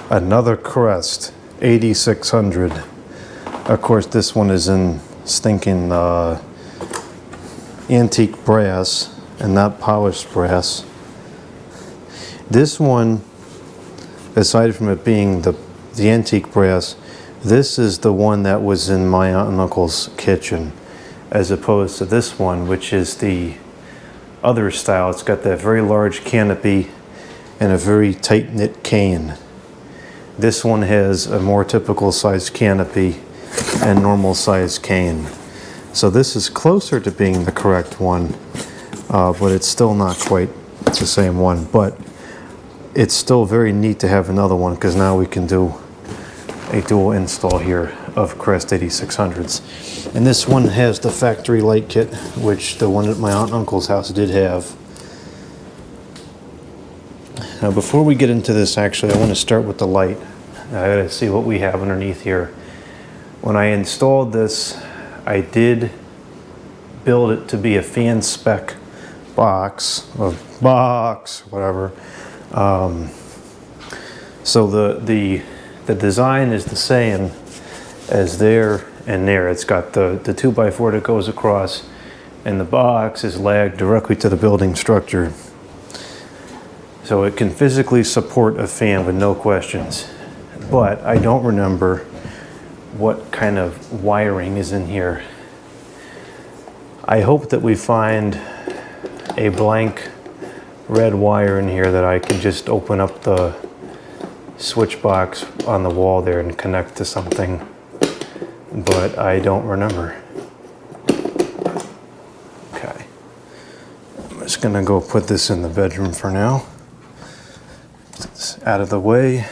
Another Crest 8600. Of course, this one is in stinking antique brass and not polished brass. This one, aside from it being the antique brass, this is the one that was in my aunt and uncle's kitchen, as opposed to this one, which is the other style. It's got that very large canopy and a very tight-knit cane. This one has a more typical sized canopy and normal sized cane. So this is closer to being the correct one, but it's still not quite the same one. But it's still very neat to have another one, because now we can do a dual install here of Crest 8600s. And this one has the factory light kit, which the one at my aunt and uncle's house did have. Now before we get into this, actually, I want to start with the light. I gotta see what we have underneath here. When I installed this, I did build it to be a fan spec box, or whatever. So the design is the same as there and there. It's got the 2x4 that goes across, and the box is lagged directly to the building structure. So it can physically support a fan with no questions. But I don't remember what kind of wiring is in here. I hope that we find a blank red wire in here that I can just open up the switch box on the wall there and connect to something, but I don't remember. Okay, I'm just gonna go put this in the bedroom for now. It's out of the way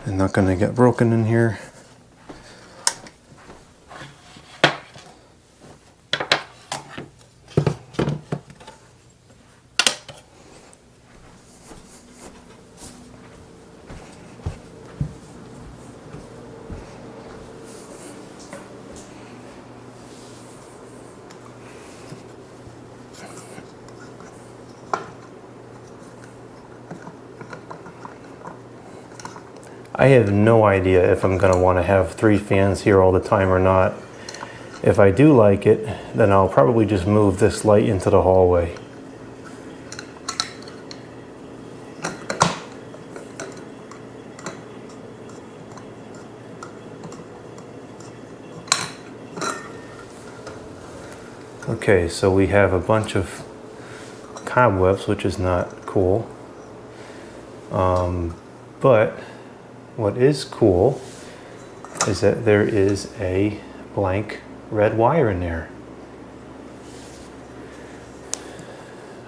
and not gonna get broken in here. I have no idea if I'm going to want to have 3 fans here all the time or not. If I do like it, then I'll probably just move this light into the hallway. Okay, so we have a bunch of cobwebs, which is not cool. But what is cool is that there is a blank red wire in there.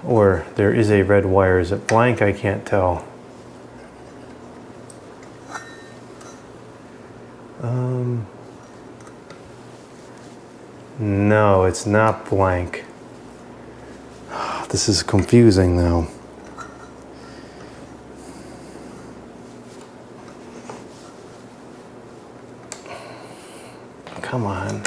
Or there is a red wire. Is it blank? I can't tell. No, it's not blank. This is confusing now. Come on.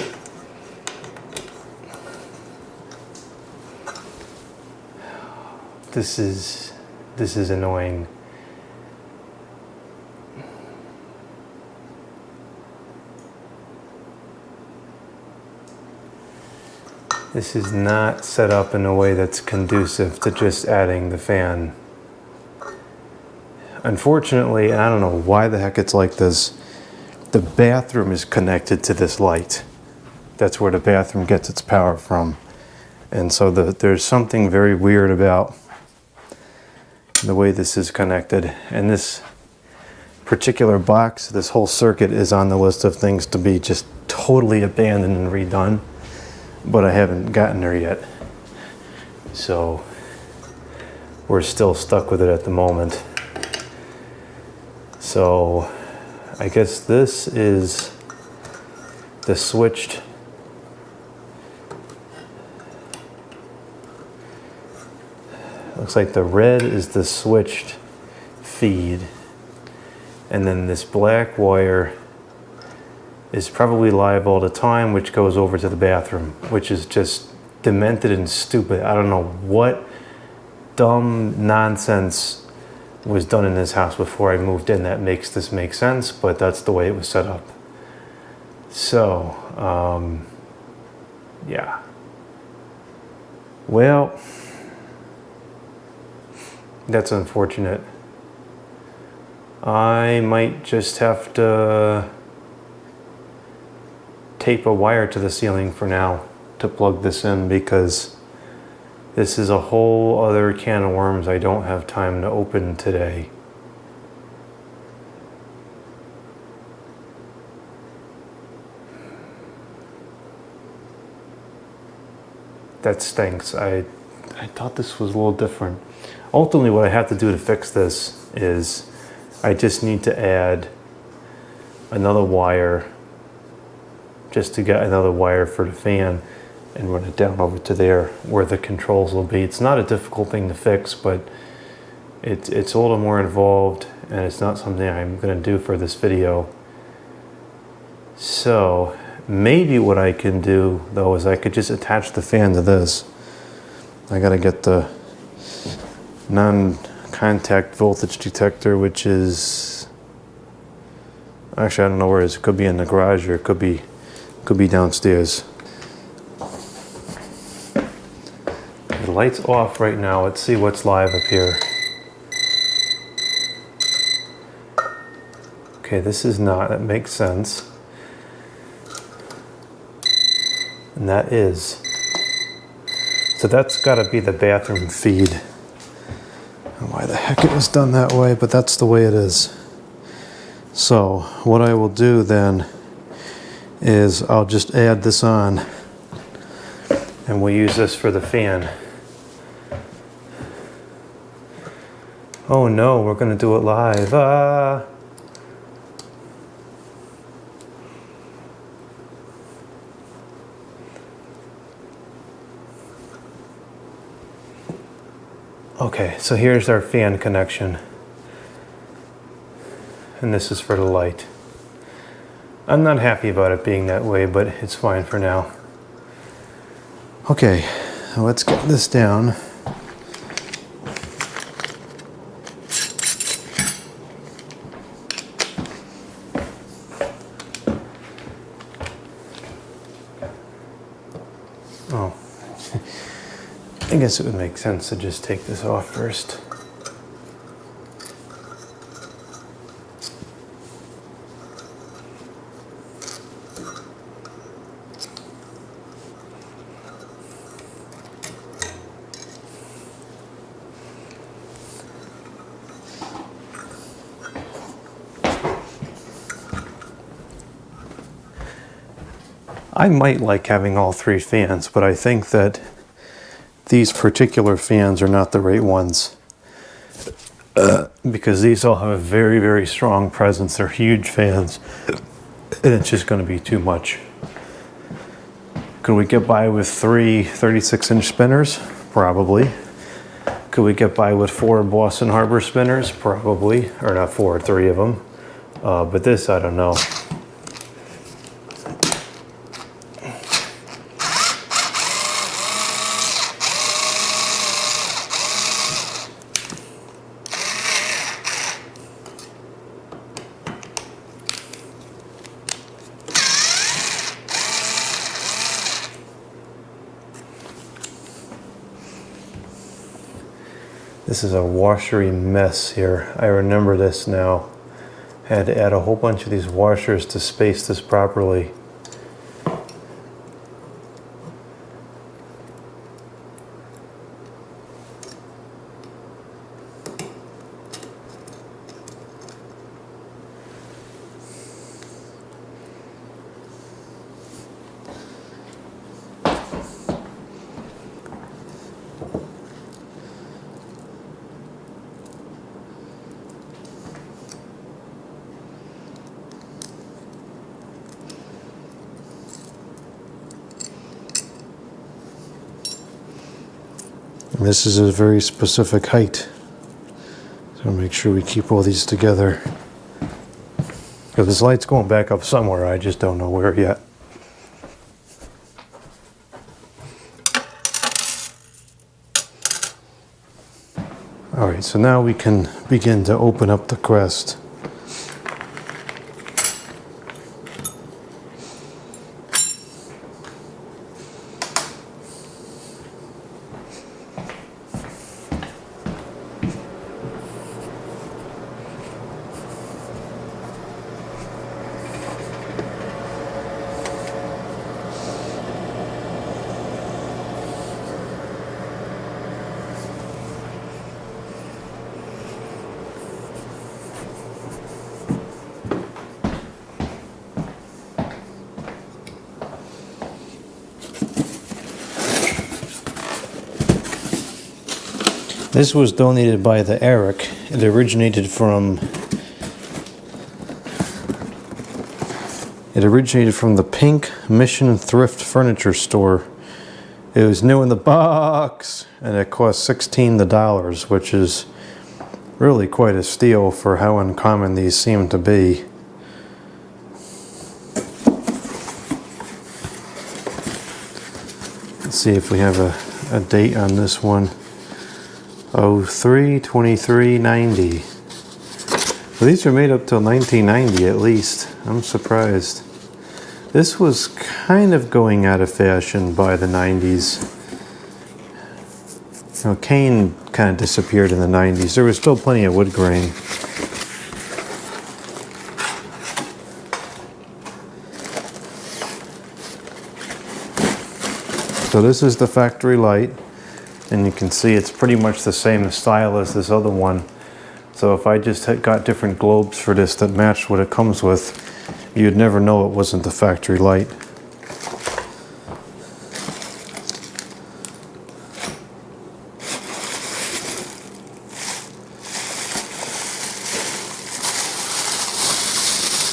This is annoying. This is not set up in a way that's conducive to just adding the fan. Unfortunately, I don't know why the heck it's like this. The bathroom is connected to this light. That's where the bathroom gets its power from. And so there's something very weird about the way this is connected. And this particular box, this whole circuit, is on the list of things to be just totally abandoned and redone. But I haven't gotten there yet. So we're still stuck with it at the moment. So I guess this is the switched looks like the red is the switched feed, and then this black wire is probably live all the time, which goes over to the bathroom, which is just demented and stupid. I don't know what dumb nonsense was done in this house before I moved in that makes this make sense, but that's the way it was set up. So, yeah. Well, that's unfortunate. I might just have to tape a wire to the ceiling for now to plug this in, because this is a whole other can of worms I don't have time to open today. That stinks. I thought this was a little different. Ultimately, what I have to do to fix this is I just need to add another wire, just to get another wire for the fan and run it down over to there where the controls will be. It's not a difficult thing to fix, but it's a little more involved, and it's not something I'm going to do for this video. So maybe what I can do though is I could just attach the fan to this. I got to get the non-contact voltage detector, which is, actually I don't know where it is. It could be in the garage, or it could be downstairs. The light's off right now. Let's see what's live up here. Okay, this is not. That makes sense. And that is. So that's got to be the bathroom feed. I don't know why the heck it was done that way, but that's the way it is. So what I will do then is I'll just add this on, and we'll use this for the fan. Oh no, we're going to do it live. Okay, so here's our fan connection. And this is for the light. I'm not happy about it being that way, but it's fine for now. Okay, let's get this down. Oh, I guess it would make sense to just take this off first. I might like having all three fans, but I think that these particular fans are not the right ones. Because these all have a very, very strong presence. They're huge fans, and it's just going to be too much. Could we get by with 3 36-inch spinners? Probably. Could we get by with 4 Boston Harbor spinners? Probably. Or not 4, 3 of them. But this, I don't know. This is a washery mess here. I remember this now. I had to add a whole bunch of these washers to space this properly. And this is a very specific height. So make sure we keep all these together. Because this light's going back up somewhere, I just don't know where yet. All right. right, so now we can begin to open up the Crest. This was donated by the Eric. It originated from the Pink Mission Thrift Furniture Store. It was new in the box, and it cost $16, which is really quite a steal for how uncommon these seem to be. Let's see if we have a date on this one. 03/23/90. Well, these are made up till 1990 at least. I'm surprised. This was kind of going out of fashion by the 90s. You know, cane kind of disappeared in the 90s. There was still plenty of wood grain. So this is the factory light. And you can see it's pretty much the same style as this other one. So if I just had got different globes for this that matched what it comes with, you'd never know it wasn't the factory light.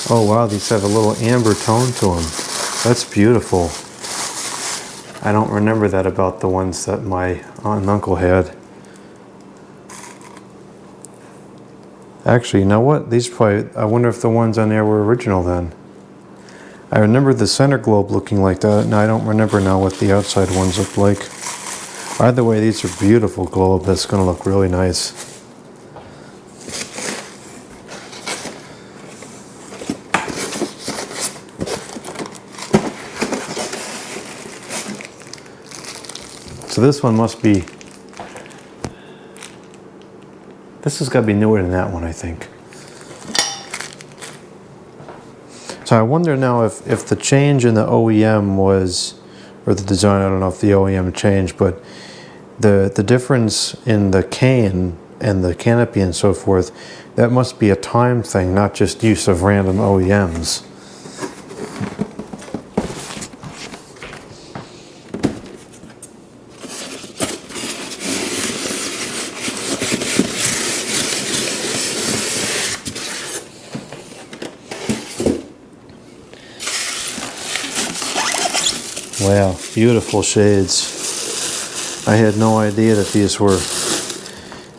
Oh wow, these have a little amber tone to them. That's beautiful. I don't remember that about the ones that my aunt and uncle had. Actually, you know what? These probably, I wonder if the ones on there were original then. I remember the center globe looking like that. Now I don't remember now what the outside ones look like. Either way, these are beautiful globe. That's going to look really nice. So this one must be, this has got to be newer than that one, I think. So I wonder now if the change in the OEM was, or the design, I don't know if the OEM changed, but the difference in the cane and the canopy and so forth, that must be a time thing, not just use of random OEMs. Wow, beautiful shades. I had no idea that these were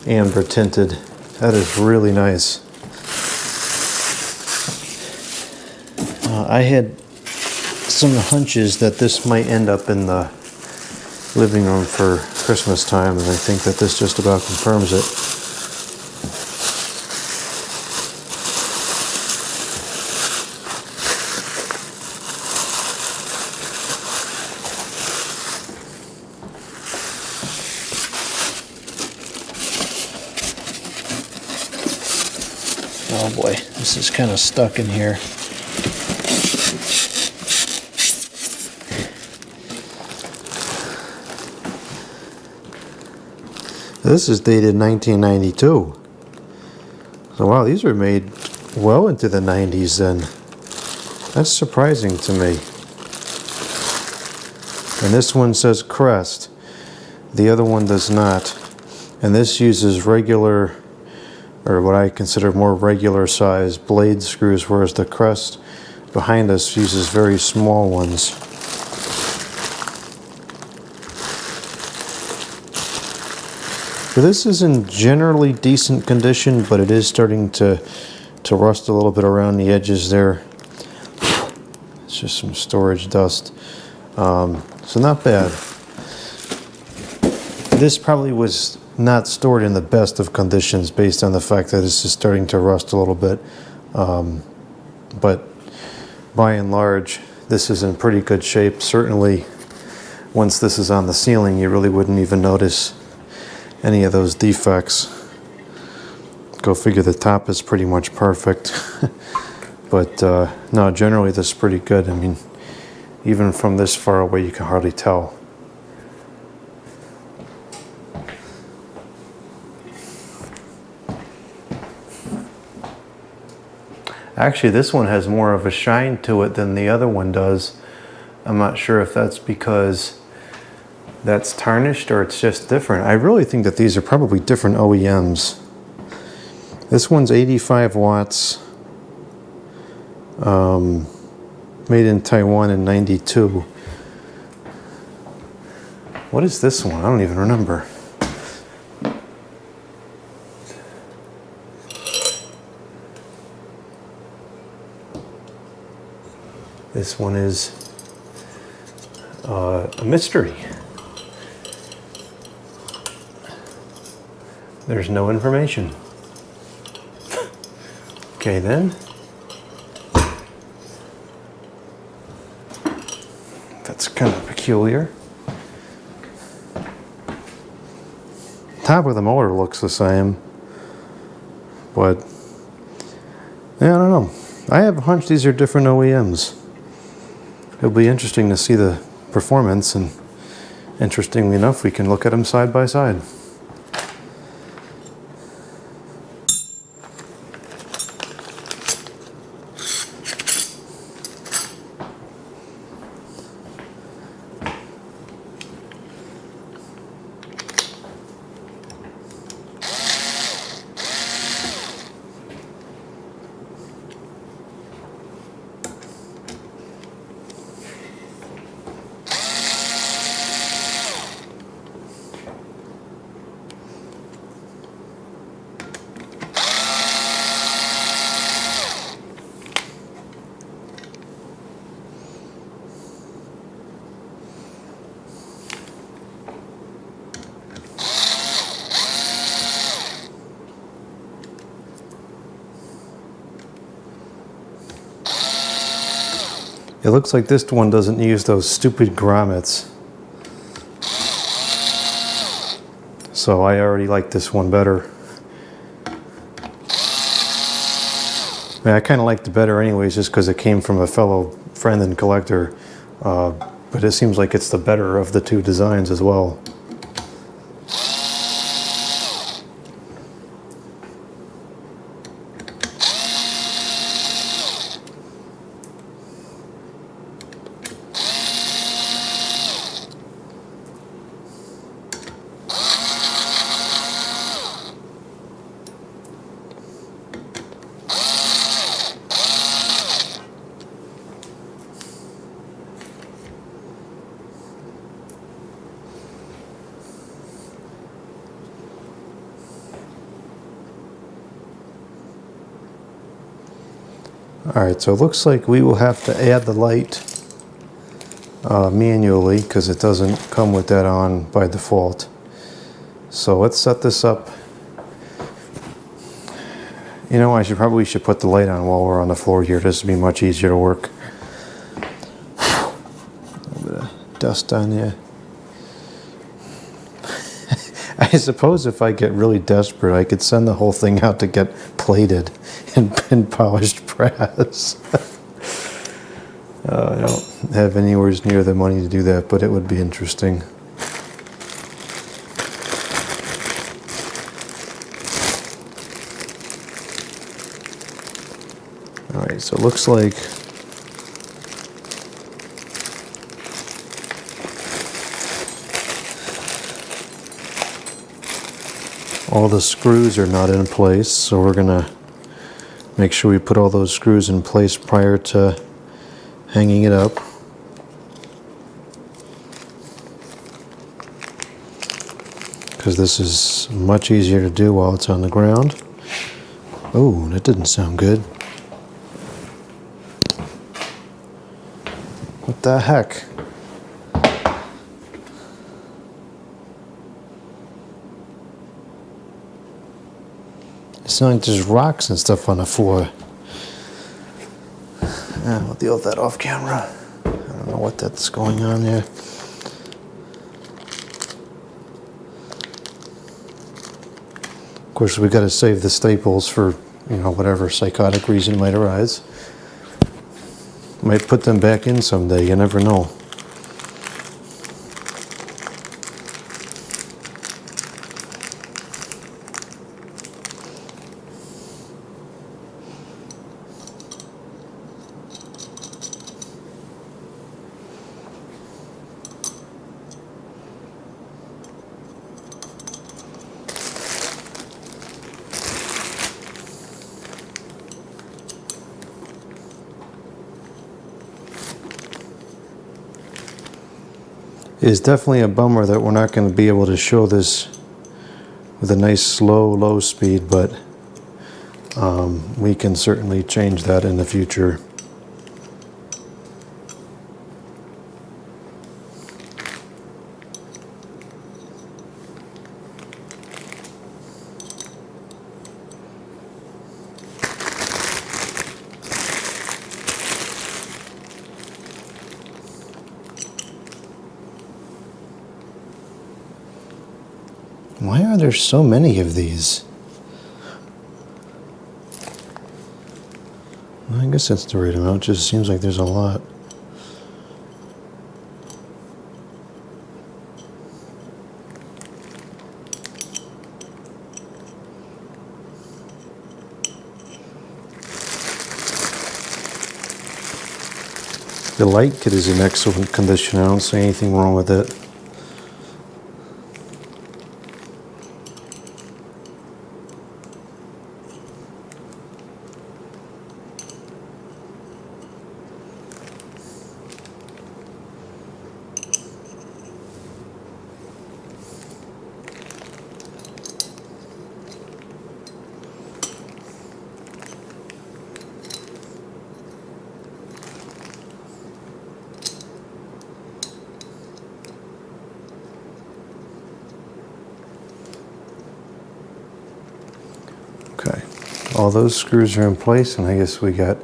amber tinted. That is really nice. I had some hunches that this might end up in the living room for Christmas time, and I think that this just about confirms it. Oh boy, this is kind of stuck in here. This is dated 1992. So wow, these were made well into the 90s then. That's surprising to me. And this one says Crest. The other one does not. And this uses regular, or what I consider more regular size blade screws, whereas the Crest behind us uses very small ones. So this is in generally decent condition, but it is starting to rust a little bit around the edges there. It's just some storage dust. So not bad. This probably was not stored in the best of conditions based on the fact that this is starting to rust a little bit. But by and large, this is in pretty good shape. Certainly, once this is on the ceiling, you really wouldn't even notice any of those defects. Go figure, the top is pretty much perfect. But no, generally this is pretty good. I mean, even from this far away, you can hardly tell. Actually, this one has more of a shine to it than the other one does. I'm not sure if that's because that's tarnished or it's just different. I really think that these are probably different OEMs. This one's 85 watts, made in Taiwan in '92. What is this one? I don't even remember. This one is a mystery. There's no information. Okay then. That's kind of peculiar. Top of the motor looks the same, but yeah, I don't know. I have a hunch these are different OEMs. It'll be interesting to see the performance, and interestingly enough, we can look at them side by side. It looks like this one doesn't use those stupid grommets. So I already like this one better. I kind of liked it better anyways, just because it came from a fellow friend and collector. But it seems like it's the better of the two designs as well. Alright, so it looks like we will have to add the light manually, because it doesn't come with that on by default. So let's set this up. You know, I probably should put the light on while we're on the floor here. This would be much easier to work. A little bit of dust on you. I suppose if I get really desperate, I could send the whole thing out to get plated and polished brass. I don't have anywhere near the money to do that, but it would be interesting. Alright, so it looks like all the screws are not in place, so we're gonna make sure we put all those screws in place prior to hanging it up. Because this is much easier to do while it's on the ground. Oh, that didn't sound good. What the heck? seem like there's rocks and stuff on the floor. We'll deal with that off camera. I don't know what that's going on there. Of course, we got to save the staples for, you know, whatever psychotic reason might arise. Might put them back in someday, you never know. It's definitely a bummer that we're not going to be able to show this with a nice slow, low speed, but we can certainly change that in the future. Why are there so many of these? Well, I guess that's the right amount. It just seems like there's a lot. The light kit is in excellent condition. I don't see anything wrong with it. Okay, all those screws are in place, and I guess we got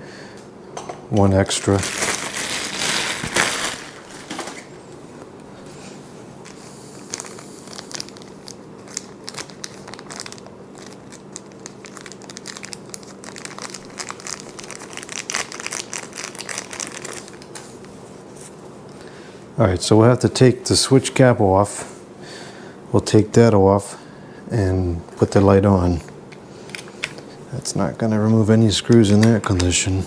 one extra. All right, so we'll have to take the switch cap off. We'll take that off and put the light on. That's not going to remove any screws in that condition.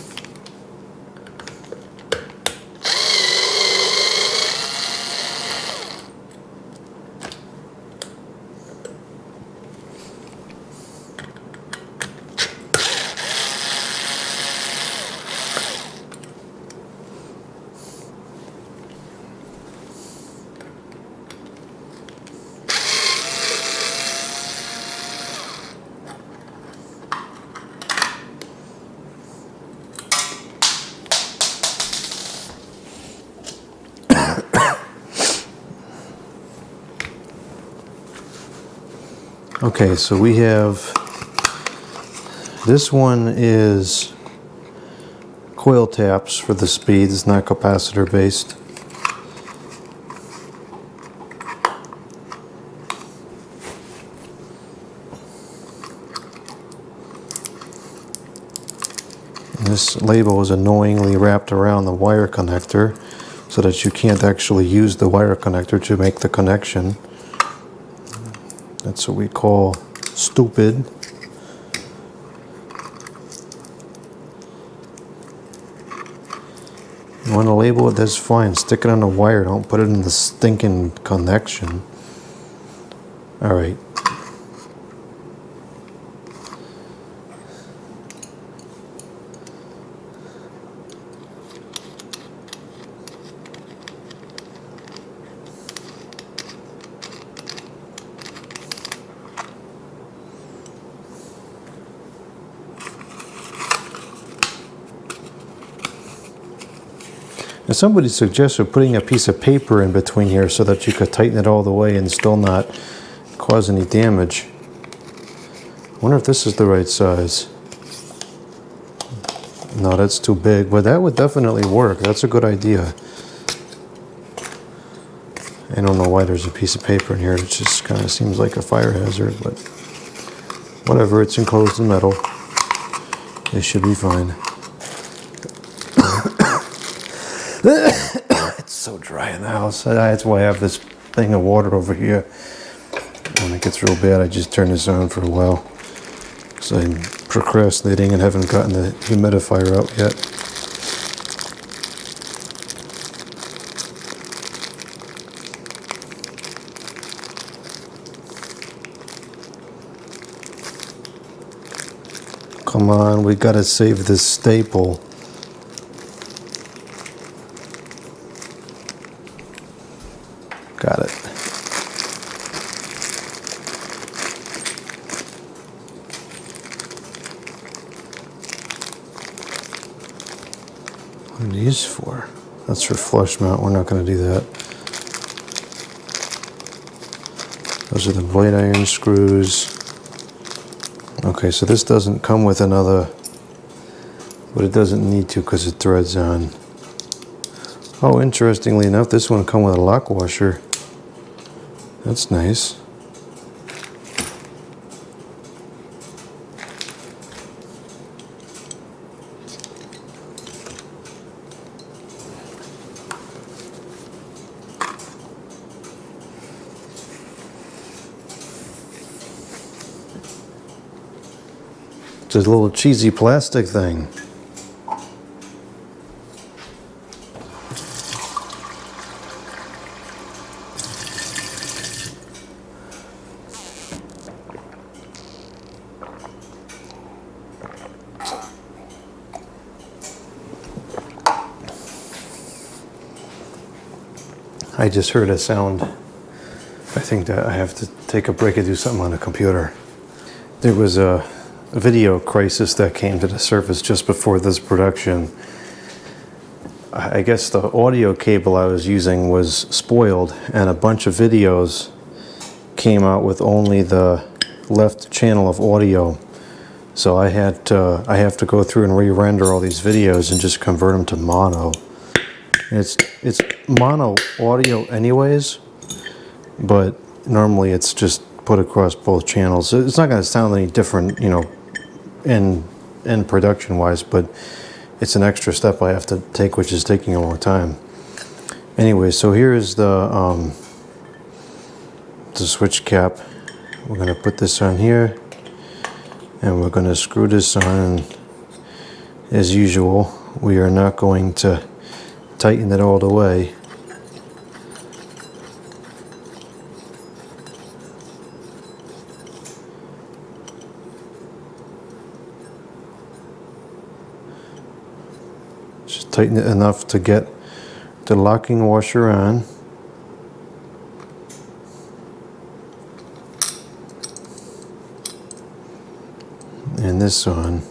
Okay, so we have, this one is coil taps for the speed. It's not capacitor based. And this label is annoyingly wrapped around the wire connector so that you can't actually use the wire connector to make the connection. That's what we call stupid. You want to label it, that's fine. Stick it on the wire, don't put it in the stinking connection. Alright. And somebody suggested putting a piece of paper in between here so that you could tighten it all the way and still not cause any damage. I wonder if this is the right size. No, that's too big, but that would definitely work. That's a good idea. I don't know why there's a piece of paper in here. It just kind of seems like a fire hazard, but whatever, it's enclosed in metal. It should be fine. It's so dry in the house. That's why I have this thing of water over here. When it gets real bad, I just turn this on for a while. Because I'm procrastinating and haven't gotten the humidifier out yet. Come on, we gotta save this staple. Got it. What are these for? That's for flush mount. We're not going to do that. Those are the blade iron screws. Okay, so this doesn't come with another, but it doesn't need to because it threads on. Oh, interestingly enough, this one comes with a lock washer. That's nice. It's a little cheesy plastic thing. I just heard a sound. I think that I have to take a break and do something on the computer. There was a video crisis that came to the surface just before this production. I guess the audio cable I was using was spoiled, and a bunch of videos came out with only the left channel of audio. So I have to go through and re-render all these videos and just convert them to mono. It's mono audio anyways, but normally it's just put across both channels. It's not going to sound any different, you know, in production wise, but it's an extra step I have to take, which is taking a long time. Anyway, so here is the switch cap. We're going to put this on here, and we're going to screw this on. And as usual, we are not going to tighten it all the way. Just tighten it enough to get the locking washer on. And this on.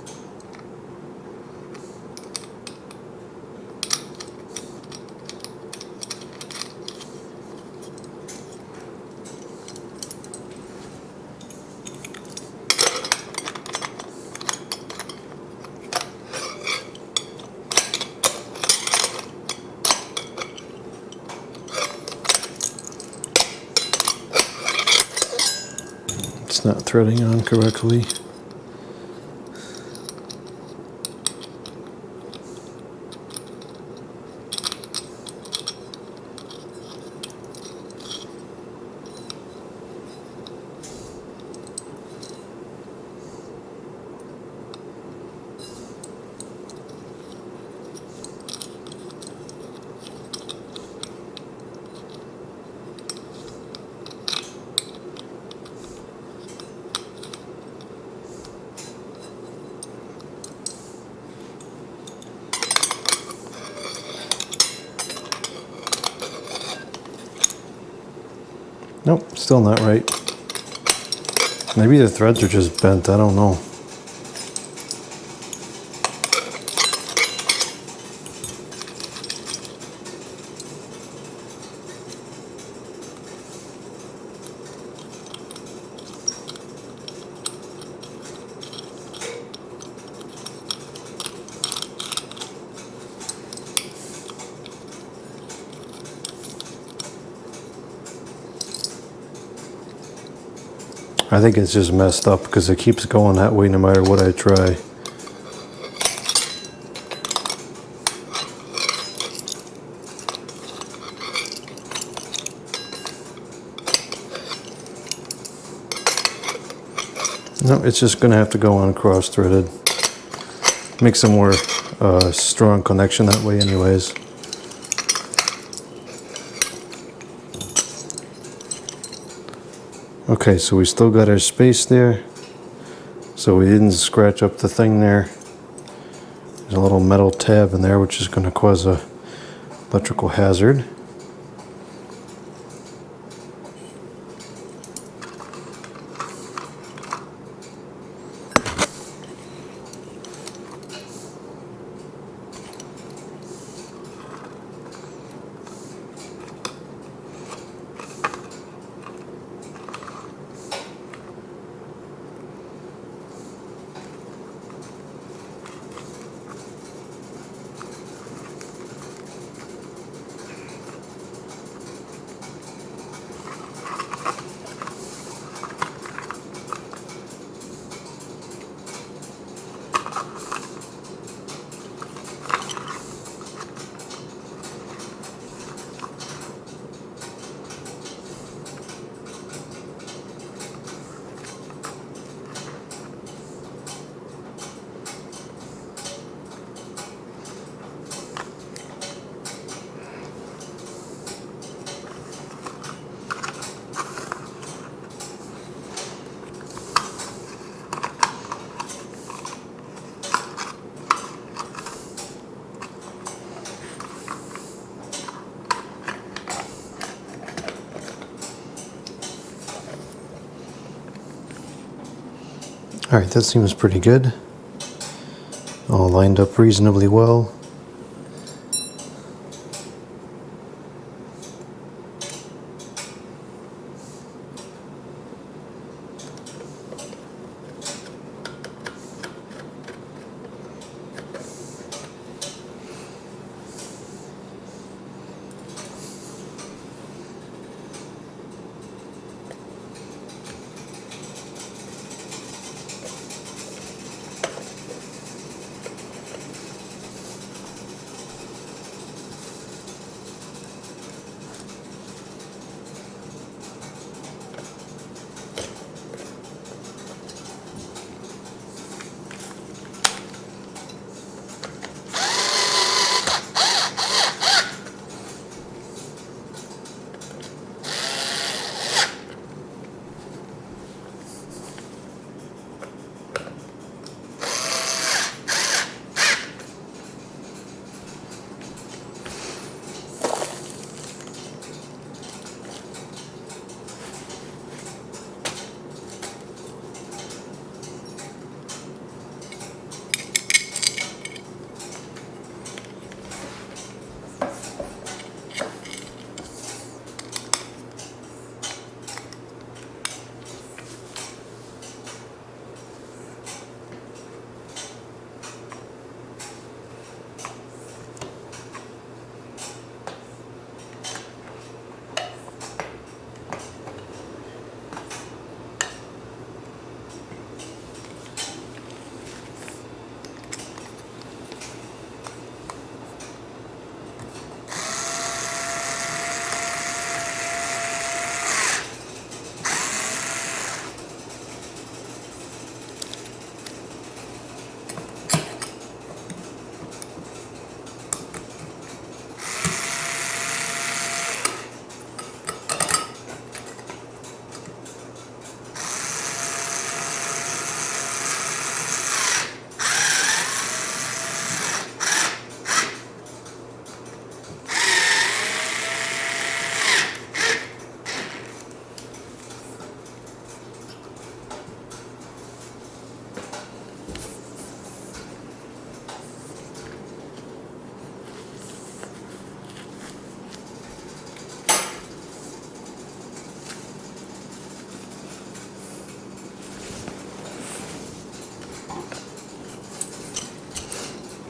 It's not threading on correctly. Nope, still not right. Maybe the threads are just bent, I don't know. I think it's just messed up because it keeps going that way no matter what I try. No, it's just going to have to go on cross-threaded. Makes a more strong connection that way anyways. Okay, so we still got our space there. So we didn't scratch up the thing there. There's a little metal tab in there which is going to cause a electrical hazard. Alright, that seems pretty good. All lined up reasonably well.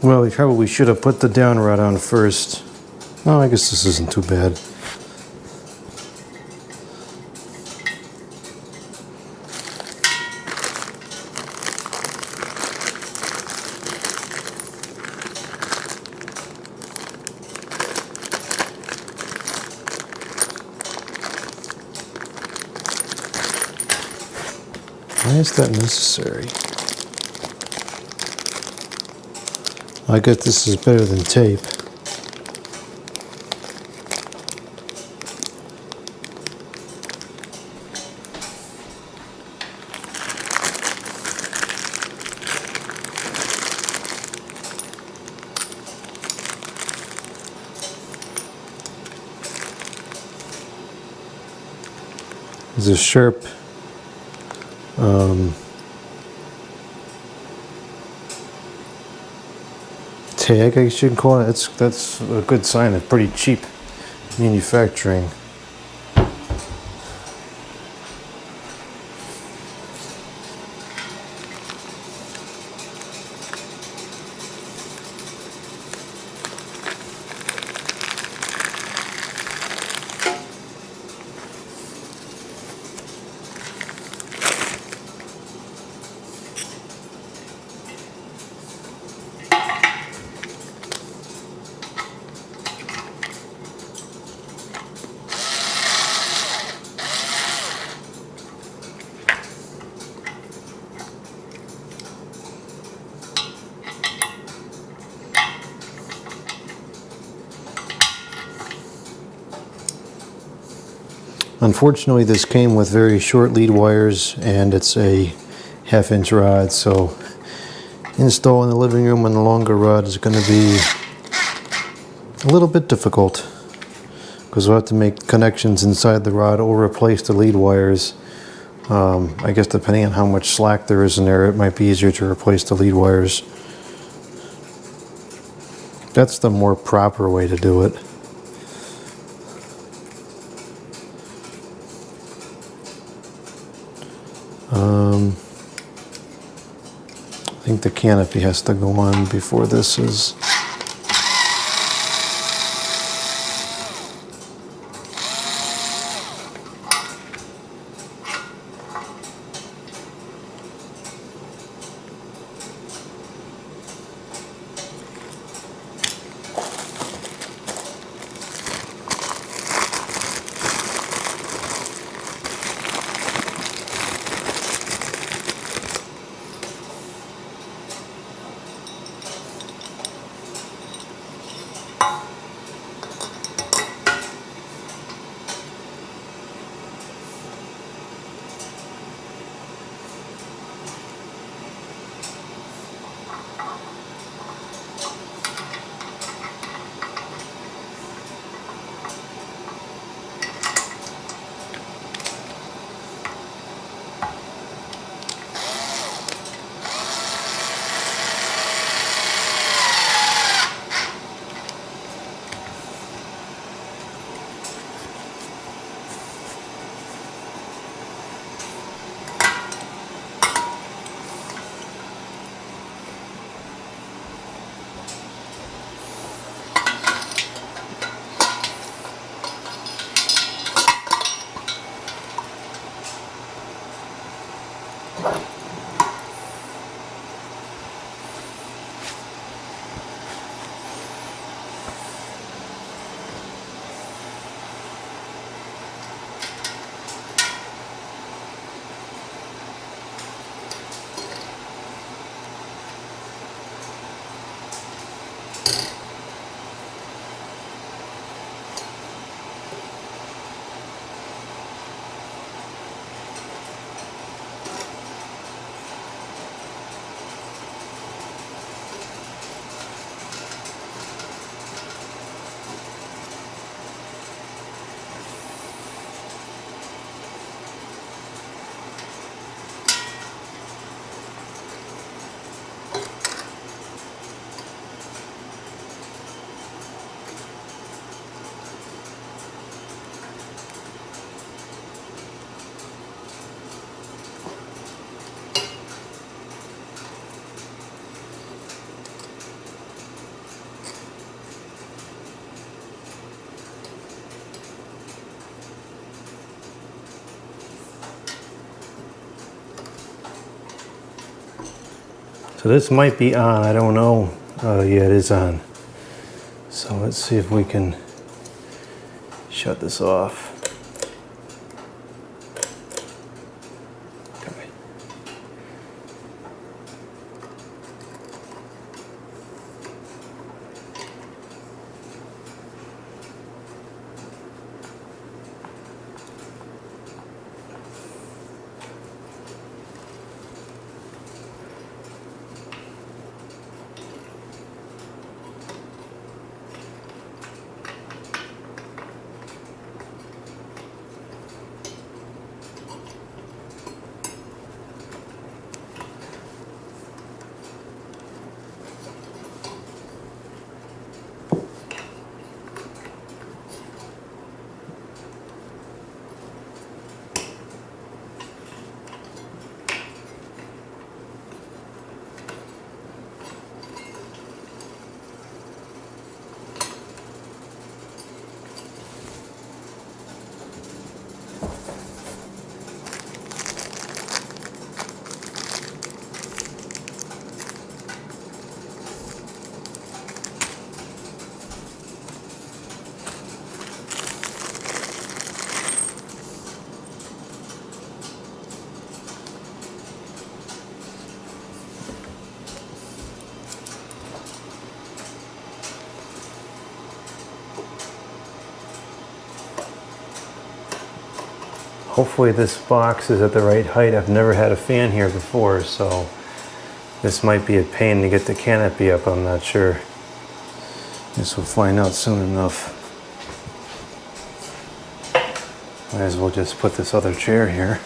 Well, we probably should have put the down rod on first. Oh, I guess this isn't too bad. is that necessary? I guess this is better than tape. There's a sharp tag, I guess you can call it. That's a good sign. It's pretty cheap manufacturing. Unfortunately, this came with very short lead wires, and it's a 1/2-inch rod, so installing the living room on the longer rod is going to be a little bit difficult, because we'll have to make connections inside the rod or replace the lead wires. I guess depending on how much slack there is in there, it might be easier to replace the lead wires. That's the more proper way to do it. I think the canopy has to go on before this is. So this might be on, I don't know. Yeah, it is on. So let's see if we can shut this off. Okay. Hopefully this box is at the right height. I've never had a fan here before, so this might be a pain to get the canopy up, I'm not sure. Guess we'll find out soon enough. Might as well just put this other chair here.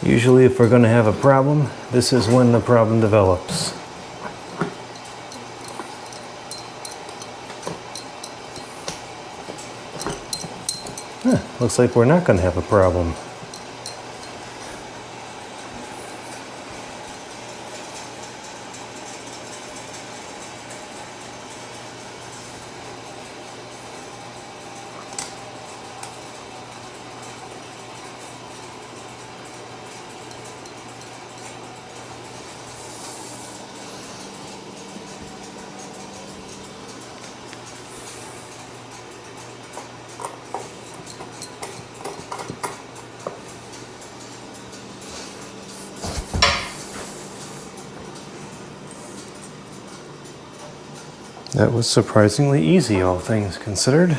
Usually if we're going to have a problem, this is when the problem develops. Looks like we're not going to have a problem. That was surprisingly easy, all things considered.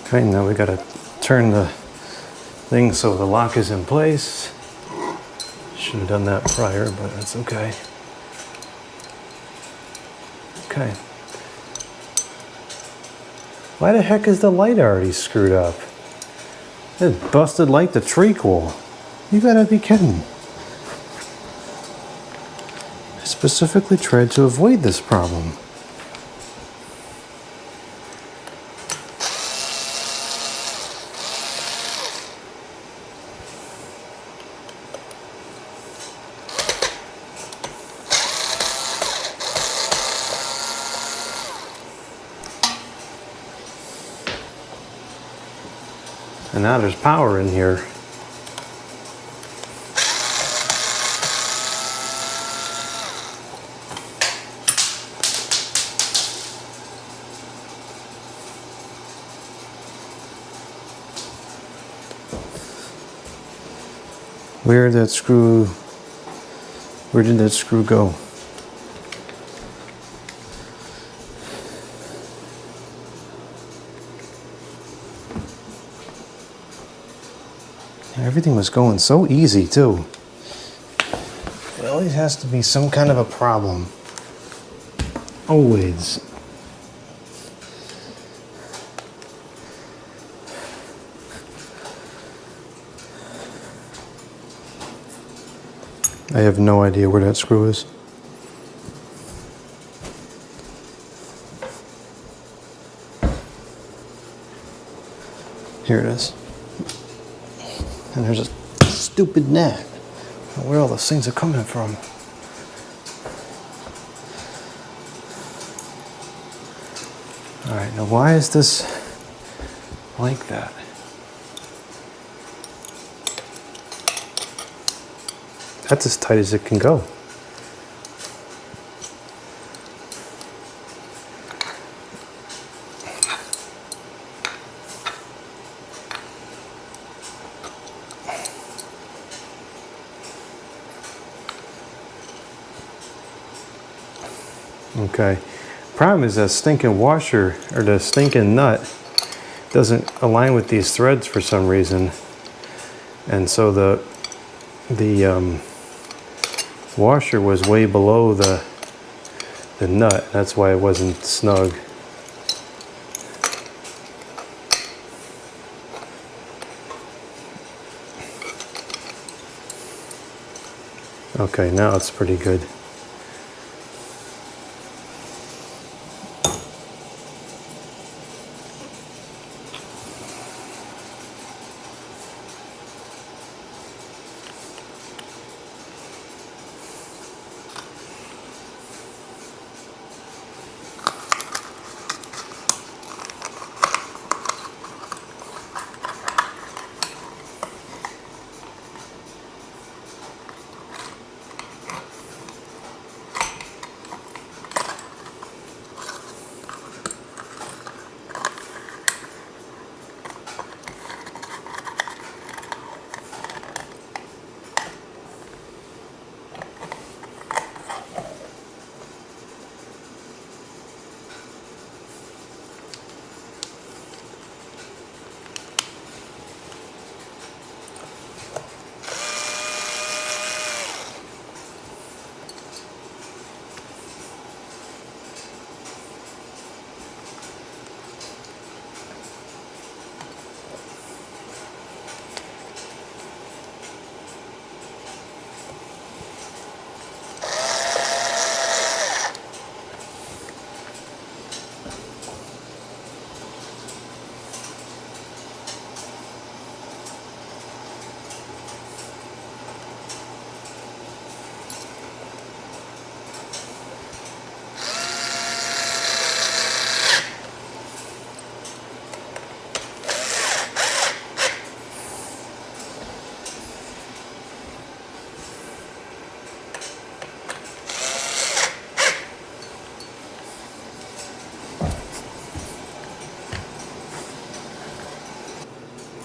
Okay, now we gotta turn the thing so the lock is in place. Should have done that prior, but that's okay. Okay. Why the heck is the light already screwed up? It's busted like the treacle. You gotta be kidding. I specifically tried to avoid this problem. And now there's power in here. Where did that screw go? Everything was going so easy too. It always has to be some kind of a problem. Always. I have no idea where that screw is. Here it is. And there's a stupid net. Where all those things are coming from. Alright, now why is this like that? That's as tight as it can go. Okay. Problem is that stinking washer, or the stinking nut, doesn't align with these threads for some reason. And so the washer was way below the nut. That's why it wasn't snug. Okay, now it's pretty good.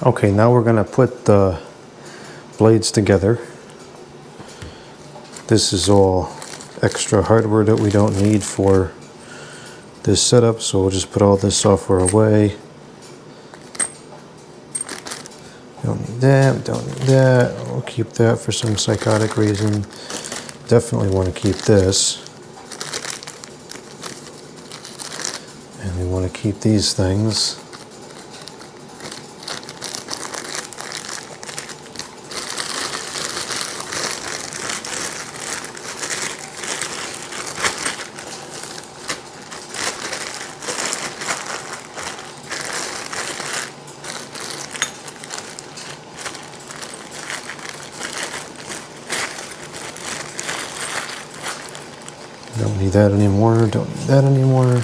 Okay, now we're gonna put the blades together. This is all extra hardware that we don't need for this setup, so we'll just put all this software away. Don't need that, we don't need that. We'll keep that for some psychotic reason. Definitely want to keep this. And we want to keep these things. Don't need that anymore, don't need that anymore.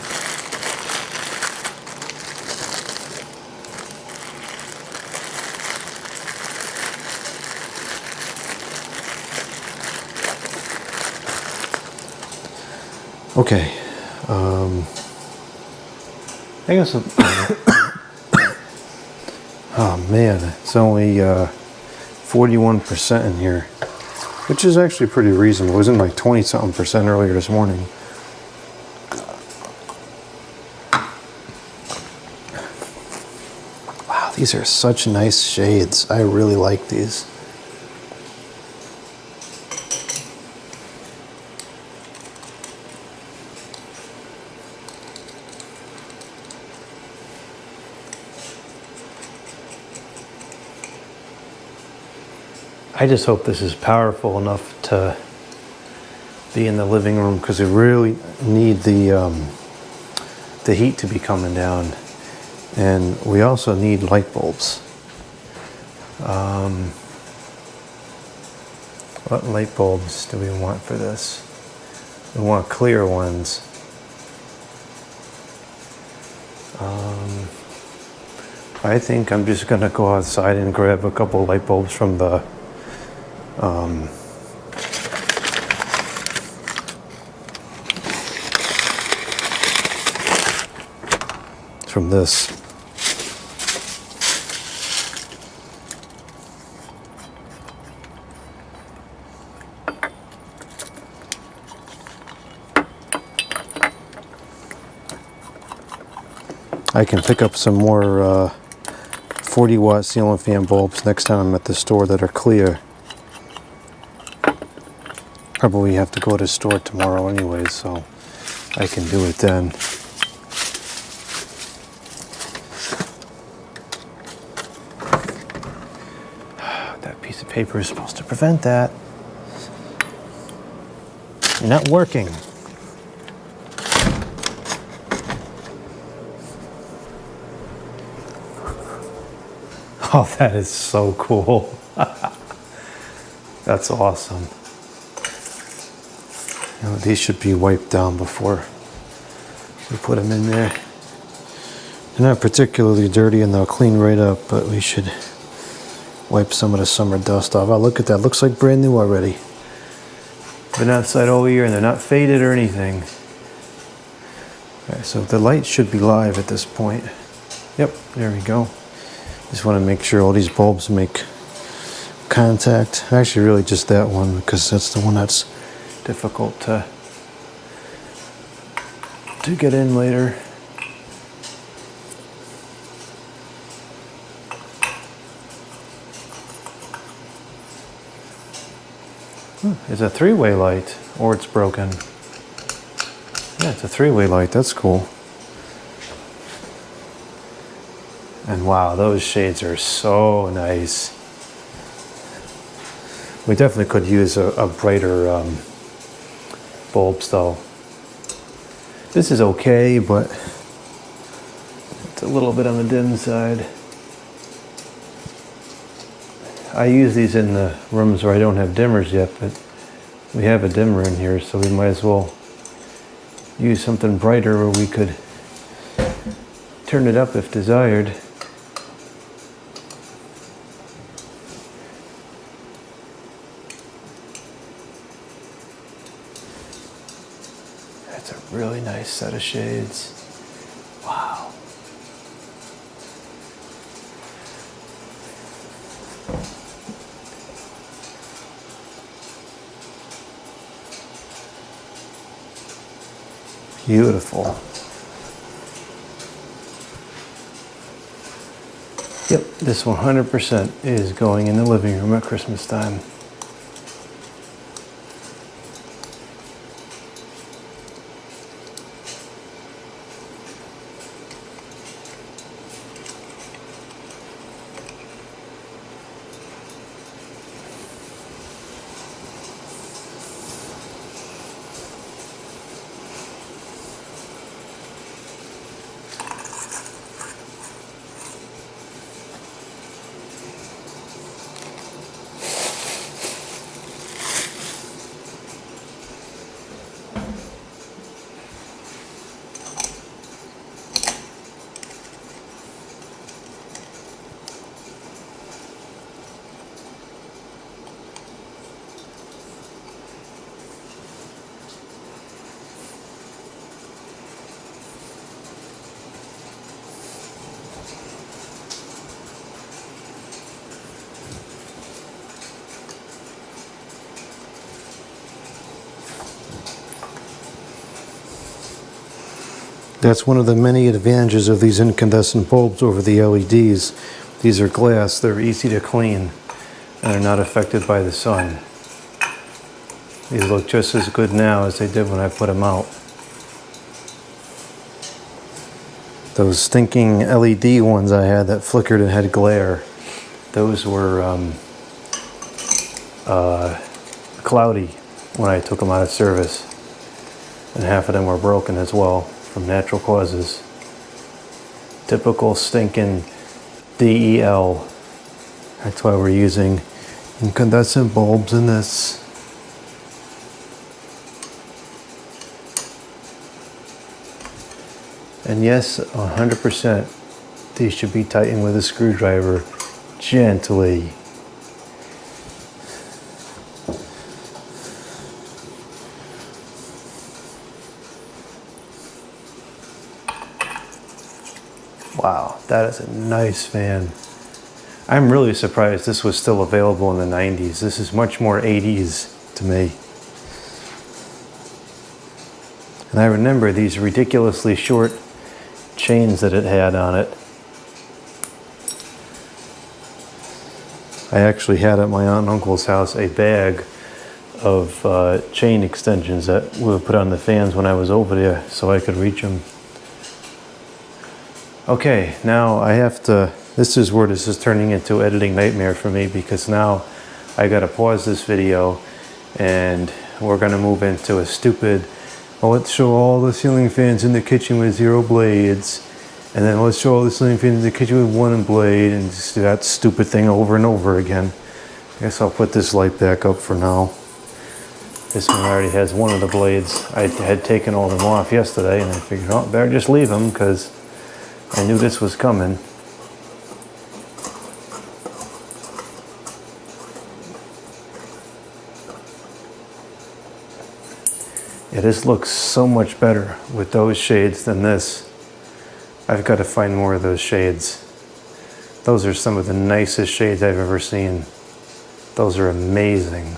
Okay, I guess, oh man, it's only 41% in here, which is actually pretty reasonable. It was in like 20-something% earlier this morning. Wow, these are such nice shades. I really like these. I just hope this is powerful enough to be in the living room, because we really need the heat to be coming down, and we also need light bulbs. What light bulbs do we want for this? We want clear ones. I think I'm just gonna go outside and grab a couple light bulbs from the from this. I can pick up some more 40 watt ceiling fan bulbs next time I'm at the store that are clear. Probably have to go to the store tomorrow anyway, so I can do it then. That piece of paper is supposed to prevent that. You're not working. Oh, that is so cool. That's awesome. You know, these should be wiped down before we put them in there. They're not particularly dirty and they'll clean right up, but we should wipe some of the summer dust off. Oh, look at that. Looks like brand new already. Been outside all year and they're not faded or anything. Okay, so the light should be live at this point. Yep, there we go. Just want to make sure all these bulbs make contact. Actually, really just that one, because that's the one that's difficult to get in later. It's a three-way light, or it's broken. Yeah, it's a three-way light. That's cool. And wow, those shades are so nice. We definitely could use a brighter bulbs though. This is okay, but it's a little bit on the dim side. I use these in the rooms where I don't have dimmers yet, but we have a dimmer in here, so we might as well use something brighter where we could turn it up if desired. That's a really nice set of shades. Wow. Beautiful. Yep, this 100% is going in the living room at Christmas time. That's one of the many advantages of these incandescent bulbs over the LEDs. These are glass, they're easy to clean, and are not affected by the sun. These look just as good now as they did when I put them out. Those stinking LED ones I had that flickered and had glare, those were cloudy when I took them out of service. And half of them were broken as well from natural causes. Typical stinking DEL. That's why we're using incandescent bulbs in this. And yes, 100%, these should be tightened with a screwdriver gently. Wow, that is a nice fan. I'm really surprised this was still available in the 90s. This is much more 80s to me. And I remember these ridiculously short chains that it had on it. I actually had at my aunt and uncle's house a bag of chain extensions that we would put on the fans when I was over there so I could reach them. Okay, now I have to, this is where this is turning into editing nightmare for me, because now I gotta pause this video and we're gonna move into a stupid, oh, let's show all the ceiling fans in the kitchen with 0 blades, and then let's show all the ceiling fans in the kitchen with 1 blade, and just do that stupid thing over and over again. I guess I'll put this light back up for now. This one already has 1 of the blades. I had taken all of them off yesterday, and I figured, oh, better just leave them, because I knew this was coming. Yeah, this looks so much better with those shades than this. I've got to find more of those shades. Those are some of the nicest shades I've ever seen. Those are amazing.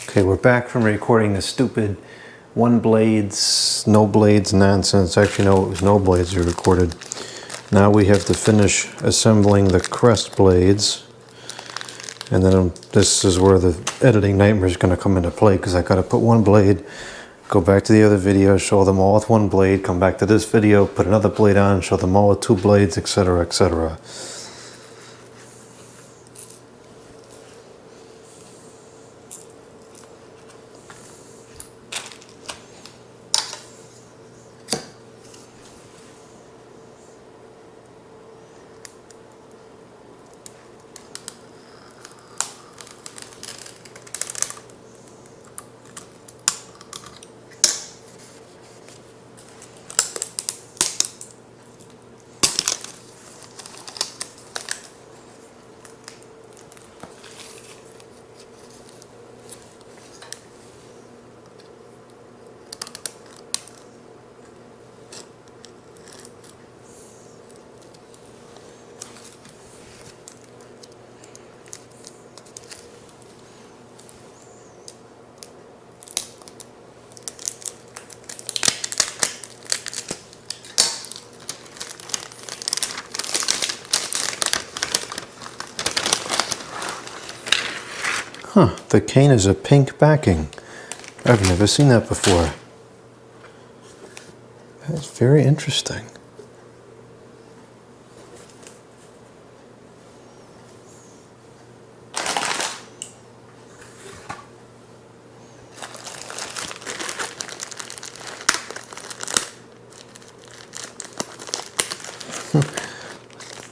Okay, we're back from recording the stupid 1 blades, no blades nonsense. Actually, no, it was no blades we recorded. Now we have to finish assembling the Crest blades. And then this is where the editing nightmare is going to come into play, because I got to put 1 blade, go back to the other video, show them all with 1 blade, come back to this video, put another blade on, show them all with 2 blades, etc., etc. Huh, the cane is a pink backing. I've never seen that before. That's very interesting.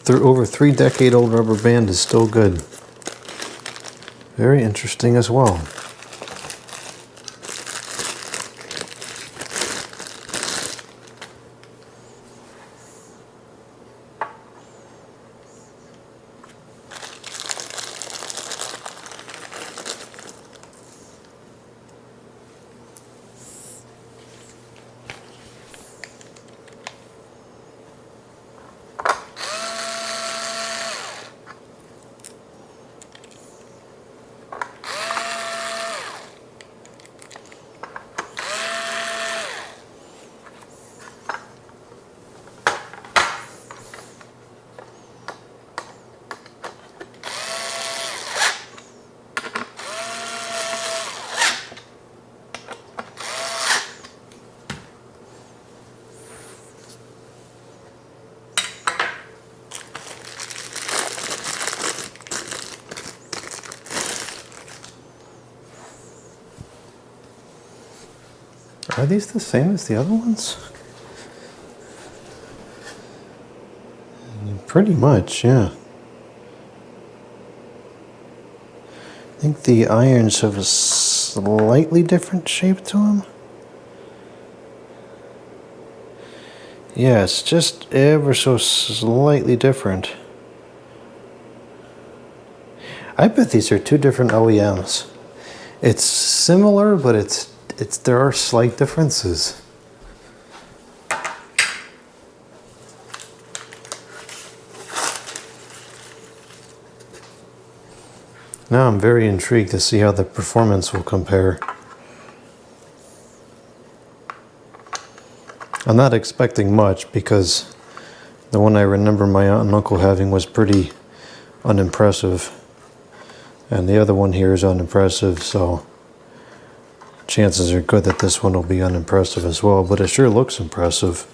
Over 3-decade-old rubber band is still good. Very interesting as well. Are these the same as the other ones? Pretty much, yeah. I think the irons have a slightly different shape to them. Yeah, it's just ever so slightly different. I bet these are 2 different OEMs. It's similar, but there are slight differences. Now I'm very intrigued to see how the performance will compare. I'm not expecting much because the one I remember my aunt and uncle having was pretty unimpressive. And the other one here is unimpressive, so chances are good that this one will be unimpressive as well, but it sure looks impressive.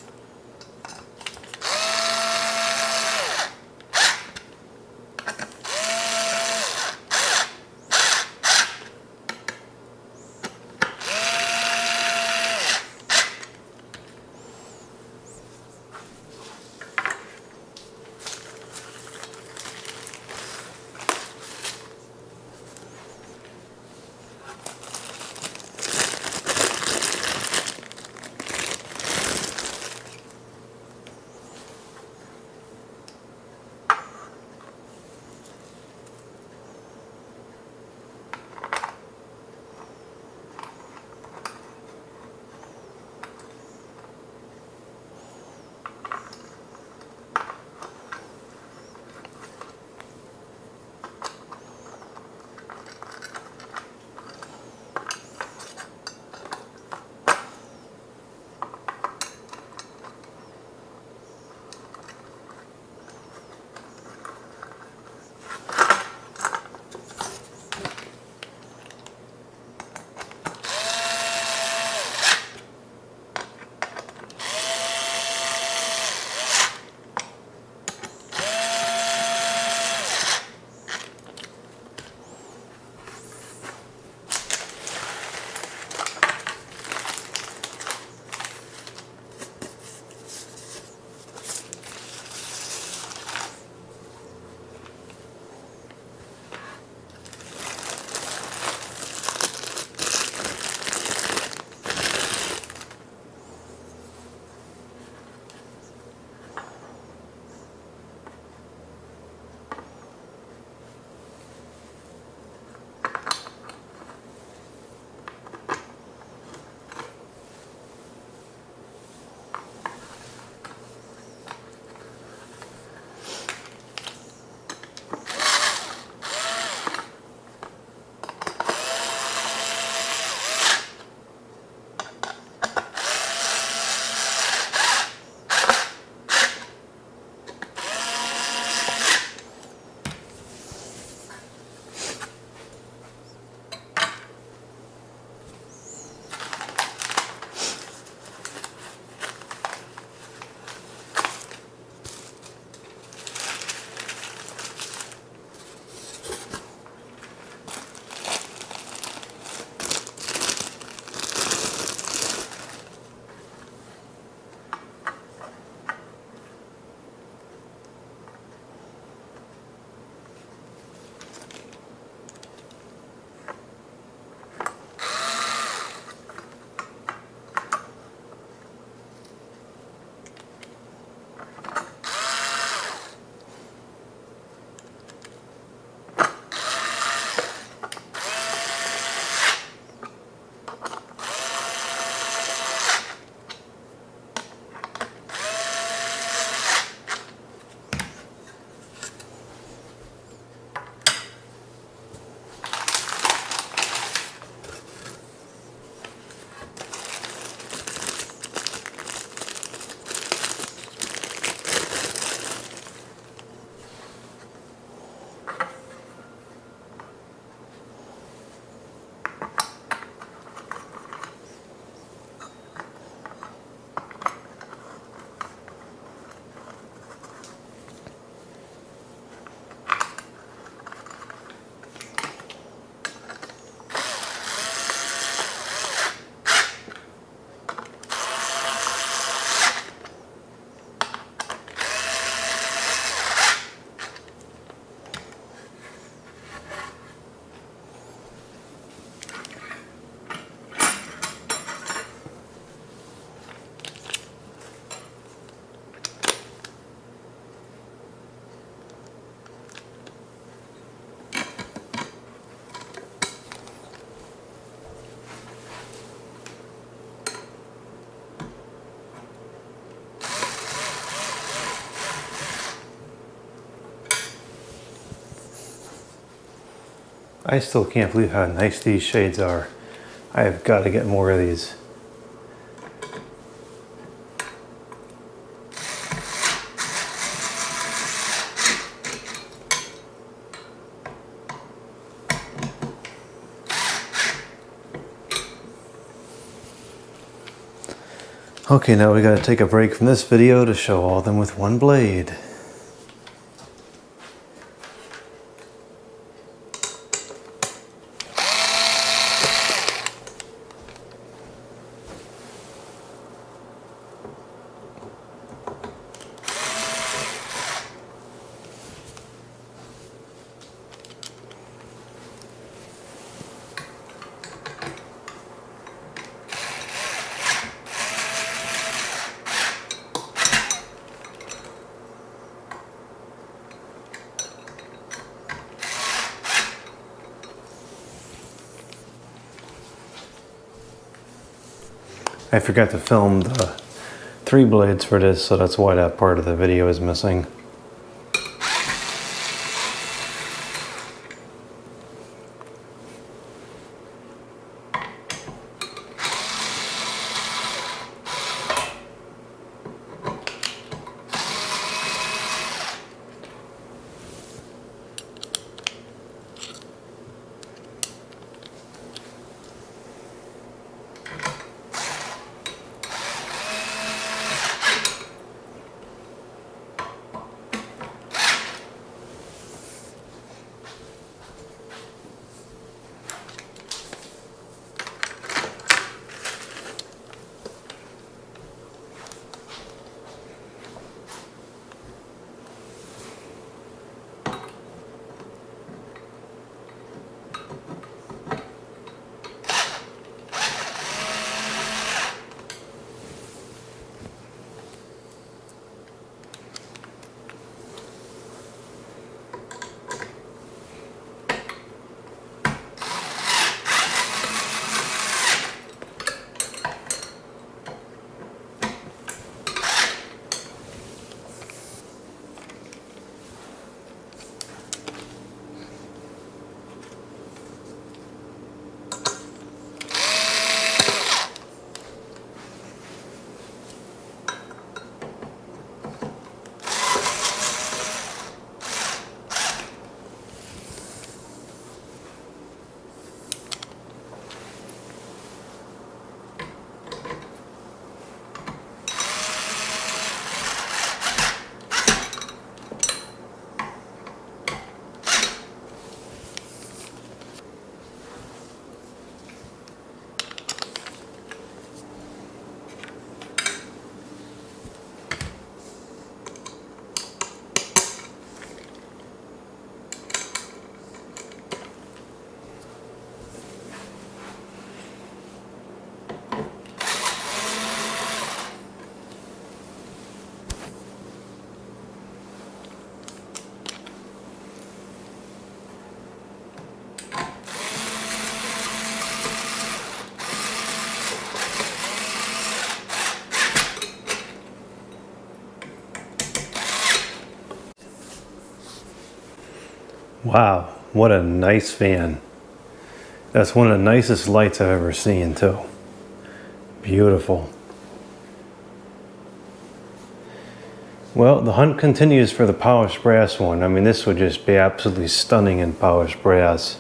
I still can't believe how nice these shades are. I have got to get more of these. Okay, now we got to take a break from this video to show all of them with one blade. I forgot to film the 3 blades for this, so that's why that part of the video is missing. Wow, what a nice fan. That's one of the nicest lights I've ever seen too. Beautiful. Well, the hunt continues for the polished brass one. I mean, this would just be absolutely stunning in polished brass.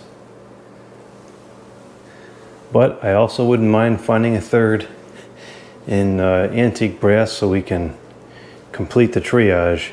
But I also wouldn't mind finding a third in antique brass so we can complete the triage.